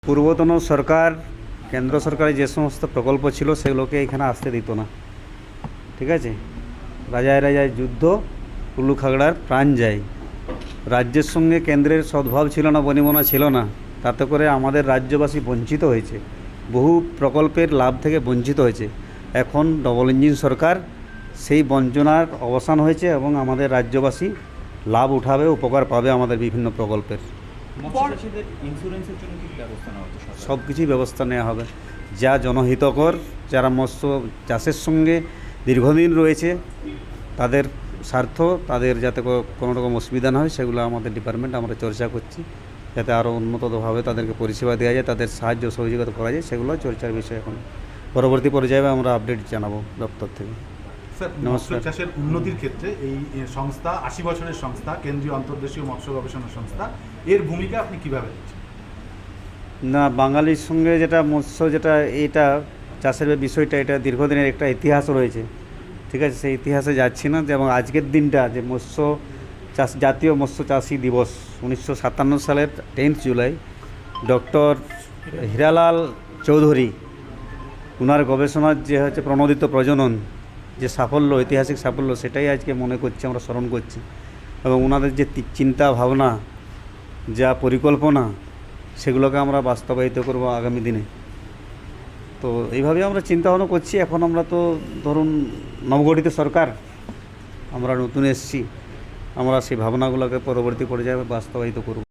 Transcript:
পূর্বতন সরকার কেন্দ্র সরকারের যে সমস্ত প্রকল্প ছিল সেগুলোকে এখানে আসতে দিত না। ঠিক আছে, রাজায় রাজায় যুদ্ধ, কুল্লু খাগড়ার প্রাণ যায়। রাজ্যের সঙ্গে কেন্দ্রের সদ্ভাব ছিল না, বনিবনা ছিল না, তাতে করে আমাদের রাজ্যবাসী বঞ্চিত হয়েছে, বহু প্রকল্পের লাভ থেকে বঞ্চিত হয়েছে। এখন ডবল ইঞ্জিন সরকার, সেই বঞ্চনার অবসান হয়েছে এবং আমাদের রাজ্যবাসী লাভ উঠাবে, উপকার পাবে আমাদের বিভিন্ন প্রকল্পের। সব কিছুই ব্যবস্থা নেওয়া হবে, যা জনহিতকর, যারা মৎস্য চাষের সঙ্গে দীর্ঘদিন রয়েছে তাদের স্বার্থ, তাদের যাতে কোনো রকম অসুবিধা না হয়, সেগুলো আমাদের ডিপার্টমেন্ট আমরা চর্চা করছি, যাতে আরও উন্নতভাবে তাদেরকে পরিষেবা দেওয়া যায়, তাদের সাহায্য সহযোগিতা করা যায়, সেগুলো চর্চার বিষয়। এখন পরবর্তী পর্যায়ে আমরা আপডেট জানাবো দপ্তর থেকে। স্যার, মৎস্য চাষের উন্নতির ক্ষেত্রে এই সংস্থা 80 বছরের সংস্থা, কেন্দ্রীয় অন্তর্দেশীয় মৎস্য গবেষণা সংস্থা, এর ভূমিকা আপনি কীভাবে দেখছেন? না, বাঙালির সঙ্গে যেটা মৎস্য, যেটা এটা চাষের বিষয়টা, এটা দীর্ঘদিনের একটা ইতিহাস রয়েছে। ঠিক আছে, সেই ইতিহাসে যাচ্ছি না। এবং আজকের দিনটা যে মৎস্য চাষ, জাতীয় মৎস্য চাষী দিবস 1957 সালের 10 জুলাই, ডক্টর হীরালাল চৌধুরী ওনার গবেষণার যে হচ্ছে প্রণোদিত প্রজনন, যে সাফল্য, ঐতিহাসিক সাফল্য, সেটাই আজকে মনে করছি, আমরা স্মরণ করছি। এবং ওনাদের যে চিন্তা ভাবনা, যা পরিকল্পনা, সেগুলোকে আমরা বাস্তবায়িত করব আগামী দিনে। তো এইভাবে আমরা চিন্তা ভাবনা করছি। এখন আমরা তো ধরুন নবগঠিত সরকার, আমরা নতুন এসেছি, আমরা সেই ভাবনাগুলোকে পরবর্তী পর্যায়ে বাস্তবায়িত করব।